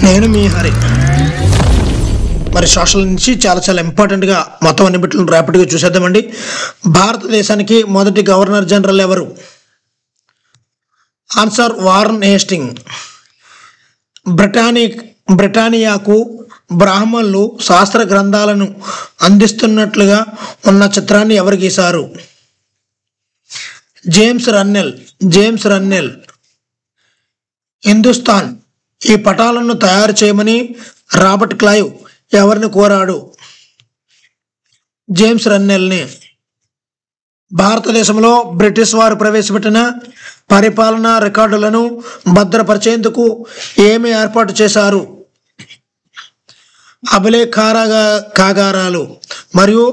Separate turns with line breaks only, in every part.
నేను మీ హరి. మరి సోషల్ నుంచి చాలా ఇంపార్టెంట్గా మొత్తం అన్ని బిట్లను ర్యాపిడ్గా చూసేద్దామండి. భారతదేశానికి మొదటి గవర్నర్ జనరల్ ఎవరు? Answer Warren Hasting. బ్రిటానియాకు బ్రాహ్మణులు శాస్త్ర గ్రంథాలను అందిస్తున్నట్లుగా ఉన్న చిత్రాన్ని ఎవరు గీశారు? జేమ్స్ రన్నెల్. హిందుస్థాన్ ఈ పటాలను తయారు చేయమని రాబర్ట్ క్లైవ్ ఎవరిని కోరాడు? జేమ్స్ రన్నెల్ని. భారతదేశంలో బ్రిటిష్ వారు ప్రవేశపెట్టిన పరిపాలనా రికార్డులను భద్రపరిచేందుకు ఏమి ఏర్పాటు చేశారు? అభిలేఖాగారాలు మరియు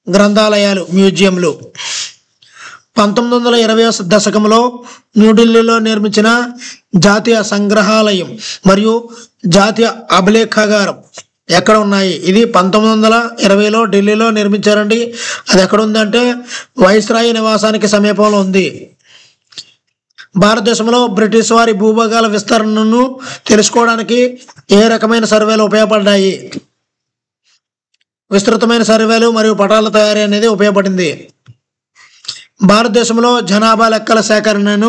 గ్రంథాలయాలు, మ్యూజియంలు. 1920వ దశకంలో న్యూఢిల్లీలో నిర్మించిన జాతీయ సంగ్రహాలయం మరియు జాతీయ అభిలేఖాగారం ఎక్కడ ఉన్నాయి? ఇది 1920లో ఢిల్లీలో నిర్మించారండి. అది ఎక్కడ ఉందంటే వైస్రాయి నివాసానికి సమీపంలో ఉంది. భారతదేశంలో బ్రిటిష్ వారి భూభాగాల విస్తరణను తెలుసుకోవడానికి ఏ రకమైన సర్వేలు ఉపయోగపడ్డాయి? విస్తృతమైన సర్వేలు మరియు పటాల తయారీ అనేది ఉపయోగపడింది. భారతదేశంలో జనాభా లెక్కల సేకరణను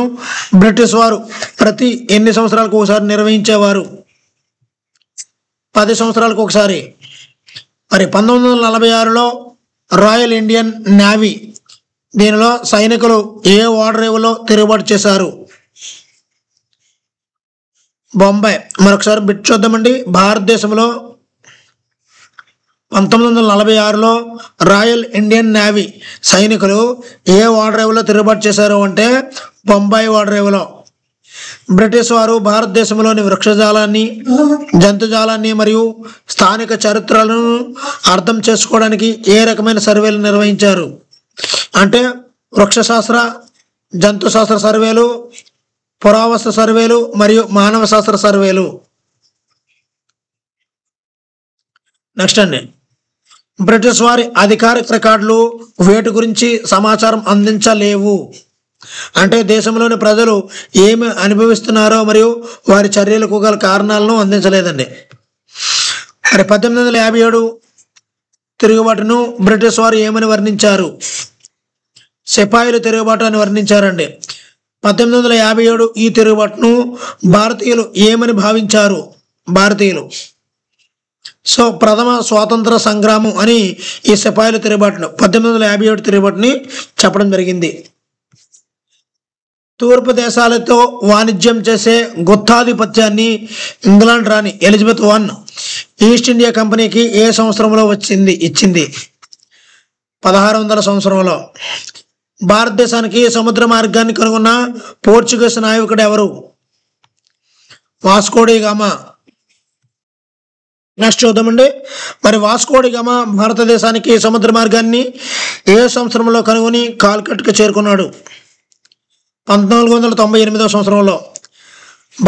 బ్రిటిష్ వారు ప్రతి ఎన్ని సంవత్సరాలకు ఒకసారి నిర్వహించేవారు? 10 సంవత్సరాలకు ఒకసారి. మరి 1946లో రాయల్ ఇండియన్ నేవీ దీనిలో సైనికులు ఏ ఓడరేవులో తిరుగుబాటు చేశారు? బొంబాయి. మరొకసారి బిట్ చూద్దామండి. భారతదేశంలో 1946లో రాయల్ ఇండియన్ నేవీ సైనికులు ఏ ఓడరేవులో తిరుగుబాటు చేశారు అంటే బొంబాయి ఓడరేవులో. బ్రిటిష్ వారు భారతదేశంలోని వృక్షజాలాన్ని, జంతుజాలాన్ని మరియు స్థానిక చరిత్రలను అర్థం చేసుకోవడానికి ఏ రకమైన సర్వేలు నిర్వహించారు అంటే వృక్షశాస్త్ర, జంతుశాస్త్ర సర్వేలు, పురావస్తు సర్వేలు మరియు మానవ శాస్త్ర సర్వేలు. నెక్స్ట్ అండి, బ్రిటిష్ వారి అధికారిక రికార్డులు వేటి గురించి సమాచారం అందించలేవు అంటే దేశంలోని ప్రజలు ఏమి అనుభవిస్తున్నారో మరియు వారి చర్యలకు గల కారణాలను అందించలేదండి. మరి 1857 తిరుగుబాటును బ్రిటిష్ వారు ఏమని వర్ణించారు? సిపాయిలు తిరుగుబాటు అని వర్ణించారండి. 1857 ఈ తిరుగుబాటును భారతీయులు ఏమని భావించారు? భారతీయులు సో ప్రథమ స్వాతంత్ర సంగ్రామం అని ఈ సిపాయిల తిరుగుబాటును 1857 తిరుగుబాటుని చెప్పడం జరిగింది. తూర్పు దేశాలతో వాణిజ్యం చేసే గుత్తాధిపత్యాన్ని ఇంగ్లాండ్ రాణి ఎలిజబెత్ I ఈస్ట్ ఇండియా కంపెనీకి ఏ సంవత్సరంలో ఇచ్చింది? 1600 సంవత్సరంలో. భారతదేశానికి సముద్ర మార్గాన్ని కనుగొన్న పోర్చుగీస్ నాయకుడు ఎవరు? Vasco D gamma. నెక్స్ట్ చూద్దామండి. మరి వాస్కో డి గామా భారతదేశానికి సముద్ర మార్గాన్ని ఏ సంవత్సరంలో కనుగొని కాల్కట్కు చేరుకున్నాడు? 1498వ సంవత్సరంలో.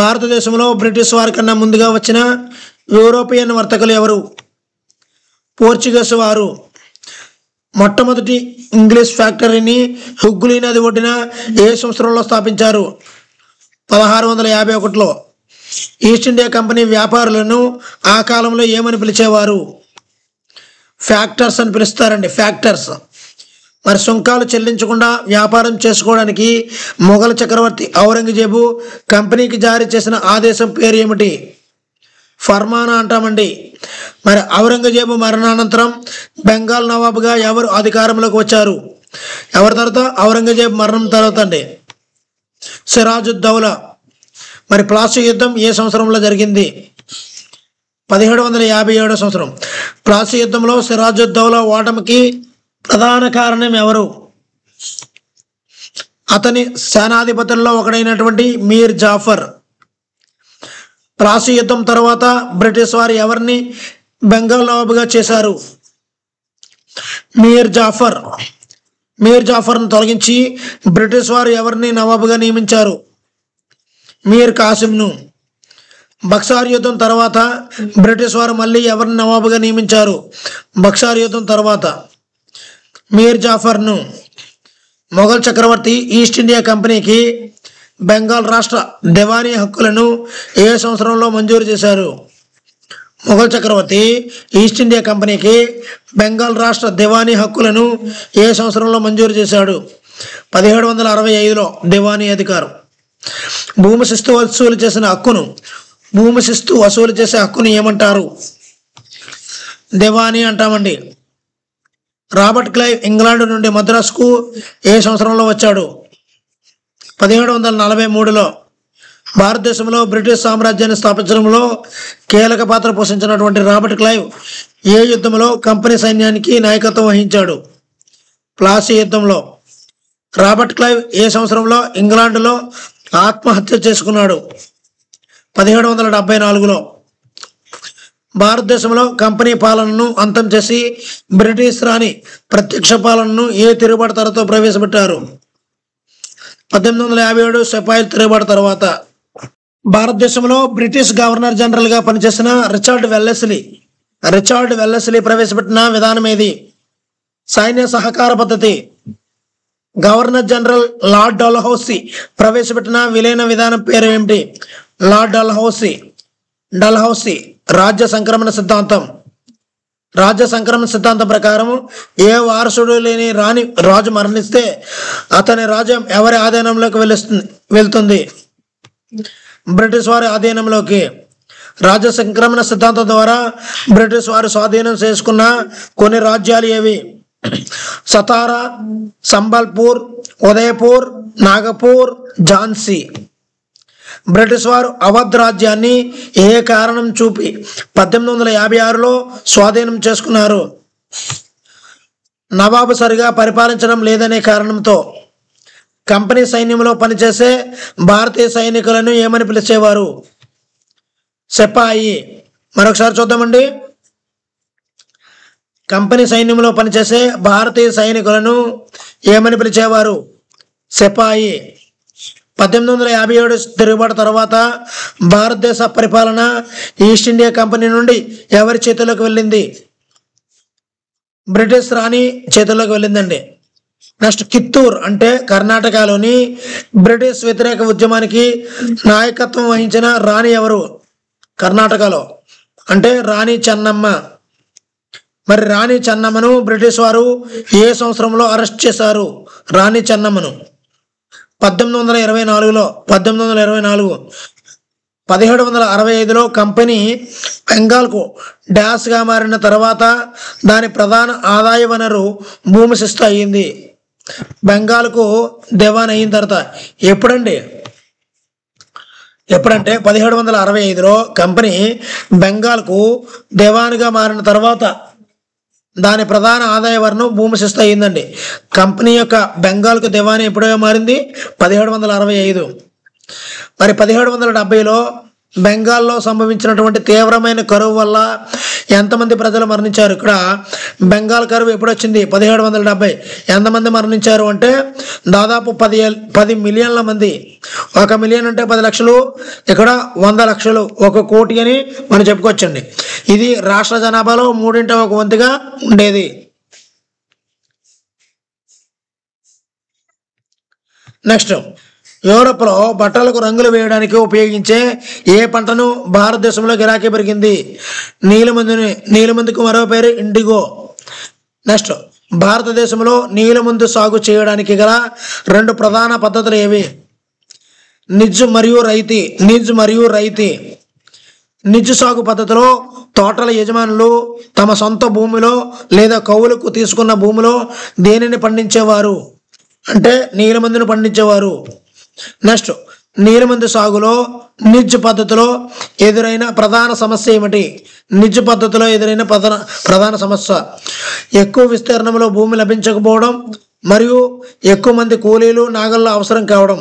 భారతదేశంలో బ్రిటిష్ వారి కన్నా ముందుగా వచ్చిన యూరోపియన్ వర్తకులు ఎవరు? పోర్చుగీస్ వారు. మొట్టమొదటి ఇంగ్లీష్ ఫ్యాక్టరీని హుగ్లీ నది ఒడ్డున ఏ సంవత్సరంలో స్థాపించారు? 1651లో. ఈస్ట్ ఇండియా కంపెనీ వ్యాపారులను ఆ కాలంలో ఏమని పిలిచేవారు? ఫ్యాక్టర్స్ అని పిలుస్తారండి, ఫ్యాక్టర్స్. మరి సుంకాలు చెల్లించకుండా వ్యాపారం చేసుకోవడానికి మొఘల్ చక్రవర్తి ఔరంగజేబు కంపెనీకి జారీ చేసిన ఆదేశం పేరు ఏమిటి? ఫర్మానా అంటామండి. మరి ఔరంగజేబు మరణానంతరం బెంగాల్ నవాబుగా ఎవరు అధికారంలోకి వచ్చారు? ఎవరి తర్వాత? ఔరంగజేబు మరణం తర్వాత అండి. సిరాజుద్దౌలా. మరి ప్లాసీ యుద్ధం ఏ సంవత్సరంలో జరిగింది? 1757 సంవత్సరం. ప్లాసీ యుద్ధంలో సిరాజుద్దౌలా ఓటమికి ప్రధాన కారణం ఎవరు? అతని సేనాధిపతుల్లో ఒకడైనటువంటి మీర్ జాఫర్. ప్లాసీ యుద్ధం తర్వాత బ్రిటిష్ వారు ఎవరిని బెంగాల్ నవాబుగా చేశారు? మీర్ జాఫర్ను తొలగించి బ్రిటిష్ వారు ఎవరిని నవాబుగా నియమించారు? మీర్ కాసిమ్ను. బక్సార్ యుద్ధం తర్వాత బ్రిటిష్ వారు మళ్ళీ ఎవరిని నవాబుగా నియమించారు? బక్సార్ యుద్ధం తర్వాత మీర్ జాఫర్ను. మొఘల్ చక్రవర్తి ఈస్ట్ ఇండియా కంపెనీకి బెంగాల్ రాష్ట్ర దివానీ హక్కులను ఏ సంవత్సరంలో మంజూరు చేశారు? మొఘల్ చక్రవర్తి ఈస్ట్ ఇండియా కంపెనీకి బెంగాల్ రాష్ట్ర దివానీ హక్కులను ఏ సంవత్సరంలో మంజూరు చేశాడు? 1765లో దివానీ అధికారం. భూమి శిస్తు వసూలు చేసే హక్కును ఏమంటారు? దివానీ అంటామండి. రాబర్ట్ క్లైవ్ ఇంగ్లాండ్ నుండి మద్రాసుకు ఏ సంవత్సరంలో వచ్చాడు? 1743లో. భారతదేశంలో బ్రిటిష్ సామ్రాజ్యాన్ని స్థాపించడంలో కీలక పాత్ర పోషించినటువంటి రాబర్ట్ క్లైవ్ ఏ యుద్ధంలో కంపెనీ సైన్యానికి నాయకత్వం వహించాడు? ప్లాసీ యుద్ధంలో. రాబర్ట్ క్లైవ్ ఏ సంవత్సరంలో ఇంగ్లాండ్లో ఆత్మహత్య చేసుకున్నాడు? 1774లో. భారతదేశంలో కంపెనీ పాలనను అంతం చేసి బ్రిటిష్ రాణి ప్రత్యక్ష పాలనను ఏ తిరుగుబాటుతో ప్రవేశపెట్టారు? 1857 సిపాయిల తిరుగుబాటు తర్వాత. భారతదేశంలో బ్రిటిష్ గవర్నర్ జనరల్గా పనిచేసిన రిచర్డ్ వెల్లెస్లీ ప్రవేశపెట్టిన విధానం ఏది? సైన్య సహకార పద్ధతి. గవర్నర్ జనరల్ లార్డ్ డల్హౌసీ ప్రవేశపెట్టిన విలీన విధానం పేరు ఏమిటి? లార్డ్ డల్హౌసీ రాజ్య సంక్రమణ సిద్ధాంతం ప్రకారం ఏ వారసుడు లేని రాజు మరణిస్తే అతని రాజ్యం ఎవరి ఆధీనంలోకి వెళ్తుంది? బ్రిటిష్ వారి ఆధీనంలోకి. రాజ్య సంక్రమణ సిద్ధాంతం ద్వారా బ్రిటిష్ వారు స్వాధీనం చేసుకున్న కొన్ని రాజ్యాలు ఏవి? సతారా, సంబల్పూర్, ఉదయపూర్, నాగపూర్, ఝాన్సీ. బ్రిటిష్ వారు అవధ్ రాజ్యాన్ని ఏ కారణం చూపి 1856లో స్వాధీనం చేసుకున్నారు? నవాబు సరిగా పరిపాలించడం లేదనే కారణంతో. కంపెనీ సైన్యంలో పనిచేసే భారతీయ సైనికులను ఏమని పిలిచేవారు? సిపాయి. మరొకసారి చూద్దామండి. కంపెనీ సైన్యంలో పనిచేసే భారతీయ సైనికులను ఏమని పిలిచేవారు? సిపాయి. 1857 తిరుగుబాటు తర్వాత భారతదేశ పరిపాలన ఈస్ట్ ఇండియా కంపెనీ నుండి ఎవరి చేతుల్లోకి వెళ్ళింది? బ్రిటిష్ రాణి చేతుల్లోకి వెళ్ళిందండి. నెక్స్ట్, కిత్తూర్ అంటే కర్ణాటకలోని బ్రిటిష్ వ్యతిరేక ఉద్యమానికి నాయకత్వం వహించిన రాణి ఎవరు? కర్ణాటకలో అంటే రాణి చెన్నమ్మ. మరి రాణి చెన్నమ్మను బ్రిటిష్ వారు ఏ సంవత్సరంలో అరెస్ట్ చేశారు? రాణి చెన్నమ్మను 1824లో. 1765లో కంపెనీ బెంగాల్కు డాష్గా మారిన తర్వాత దాని ప్రధాన ఆదాయ వనరు భూమి శిస్తు అయ్యింది. బెంగాల్కు దివాన్ అయిన తర్వాత ఎప్పుడంటే 1765లో కంపెనీ బెంగాల్కు దివాన్గా మారిన తర్వాత దాని ప్రధాన ఆదాయ వనరు భూమి శిస్తు అయ్యిందండి. కంపెనీ యొక్క బెంగాల్కు దివానీ ఎప్పుడో మారింది? 1765. మరి 1770లో బెంగాల్లో సంభవించినటువంటి తీవ్రమైన కరువు వల్ల ఎంతమంది ప్రజలు మరణించారు? ఇక్కడ బెంగాల్ కరువు ఎప్పుడు వచ్చింది? 1770. ఎంతమంది మరణించారు అంటే దాదాపు 10 మిలియన్ల మంది. 1 మిలియన్ అంటే 10 లక్షలు, ఇక్కడ 100 లక్షలు, 1 కోటి అని మనం చెప్పుకోవచ్చండి. ఇది రాష్ట్ర జనాభాలో 1/3 ఉండేది. నెక్స్ట్, యూరోప్లో బట్టలకు రంగులు వేయడానికి ఉపయోగించే ఏ పంటను భారతదేశంలో గిరాకీ పెరిగింది? నీలిమందుకు మరో పేరు ఇండిగో. నెక్స్ట్, భారతదేశంలో నీలిమందు సాగు చేయడానికి గల 2 ప్రధాన పద్ధతులు ఏవి? నిజ్ మరియు రైతీ. నిజ్ సాగు పద్ధతిలో తోటల యజమానులు తమ సొంత భూమిలో లేదా కౌలుకు తీసుకున్న భూమిలో దేనిని పండించేవారు అంటే నీలిమందును పండించేవారు. నెక్స్ట్, నీలిమందు సాగులో నిజ్ పద్ధతిలో ఎదురైన ప్రధాన సమస్య ఏమిటి? నిజ్ పద్ధతిలో ఎదురైన ప్రధాన సమస్య ఎక్కువ విస్తీర్ణంలో భూమి లభించకపోవడం మరియు ఎక్కువ మంది కూలీలు నాగళ్ళ అవసరం కావడం.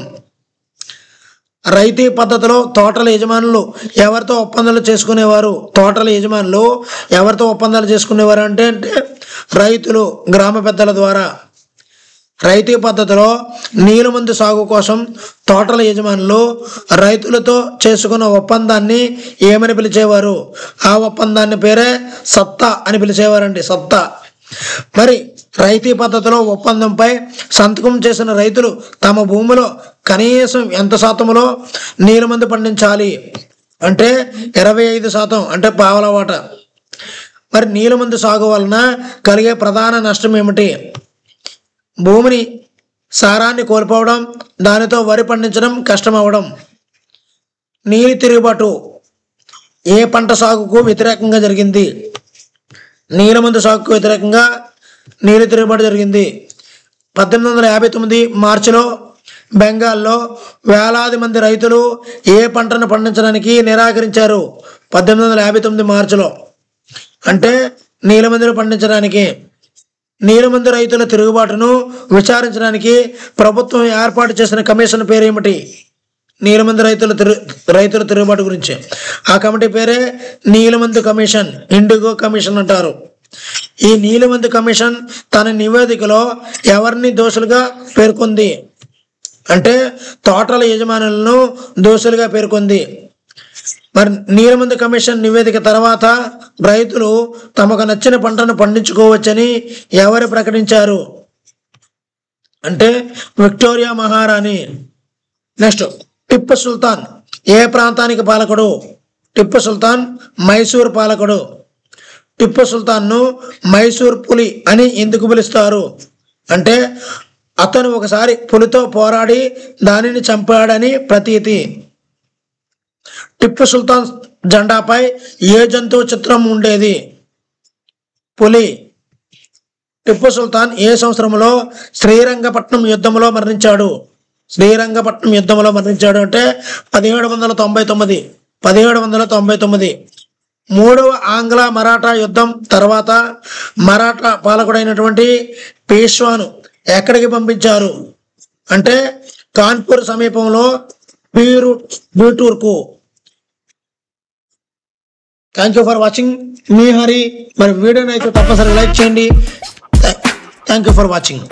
రైతీ పద్ధతిలో తోటల యజమానులు ఎవరితో ఒప్పందాలు చేసుకునేవారు అంటే రైతులు, గ్రామ పెద్దల ద్వారా. రైతీ పద్ధతిలో నీలిమందు సాగు కోసం తోటల యజమానులు రైతులతో చేసుకున్న ఒప్పందాన్ని ఏమని పిలిచేవారు? ఆ ఒప్పందాన్ని పేరే సత్తా అని పిలిచేవారండి, సత్తా. మరి రైతీ పద్ధతిలో ఒప్పందంపై సంతకం చేసిన రైతులు తమ భూమిలో కనీసం ఎంత శాతంలో నీలమందు పండించాలి అంటే 25%, అంటే పావలా వాటా. మరి నీలమందు సాగు వలన కలిగే ప్రధాన నష్టం ఏమిటి? భూమిని సారాన్ని కోల్పోవడం, దానితో వరి పండించడం కష్టమవడం. నీలి తిరుగుబాటు ఏ పంట సాగుకు వ్యతిరేకంగా జరిగింది? నీలమందు సాగుకు వ్యతిరేకంగా నీలి తిరుగుబాటు జరిగింది. 1859 మార్చిలో బెంగాల్లో వేలాది మంది రైతులు ఏ పంటను పండించడానికి నిరాకరించారు? 1859 మార్చిలో, అంటే నీలమందును పండించడానికి. నీలమందు రైతుల తిరుగుబాటును విచారించడానికి ప్రభుత్వం ఏర్పాటు చేసిన కమిషన్ పేరు ఏమిటి? నీలమందు రైతుల తిరుగుబాటు గురించి ఆ కమిటీ పేరే నీలమందు కమిషన్, ఇండిగో కమిషన్ అంటారు. ఈ నీలమందు కమిషన్ తన నివేదికలో ఎవరిని దోషులుగా పేర్కొంది అంటే తోటల యజమానులను దోషులుగా పేర్కొంది. మరి నీలమందు కమిషన్ నివేదిక తర్వాత రైతులు తమకు నచ్చిన పంటను పండించుకోవచ్చని ఎవరు ప్రకటించారు అంటే విక్టోరియా మహారాణి. నెక్స్ట్, టిప్పు సుల్తాన్ ఏ ప్రాంతానికి పాలకుడు? టిప్పు సుల్తాన్ మైసూర్ పాలకుడు. టిప్పు సుల్తాన్ను మైసూర్ పులి అని ఎందుకు పిలుస్తారు అంటే అతను ఒకసారి పులితో పోరాడి దానిని చంపాడని ప్రతీతి. టిప్పు సుల్తాన్ జెండాపై ఏ జంతువు చిత్రం ఉండేది? పులి. టిప్పు సుల్తాన్ ఏ సంవత్సరంలో శ్రీరంగపట్నం యుద్ధంలో మరణించాడు? శ్రీరంగపట్నం యుద్ధంలో మరణించాడు అంటే 1799. 1799. మూడవ ఆంగ్ల మరాఠా యుద్ధం తర్వాత మరాఠా పాలకుడైనటువంటి పేష్వాను ఎక్కడికి పంపించారు అంటే కాన్పూర్ సమీపంలో బీటూర్కు. Thank you for watching. మీ హరి. మరి వీడియోని అయితే తప్పనిసరిగా లైక్ చేయండి. Thank you for watching.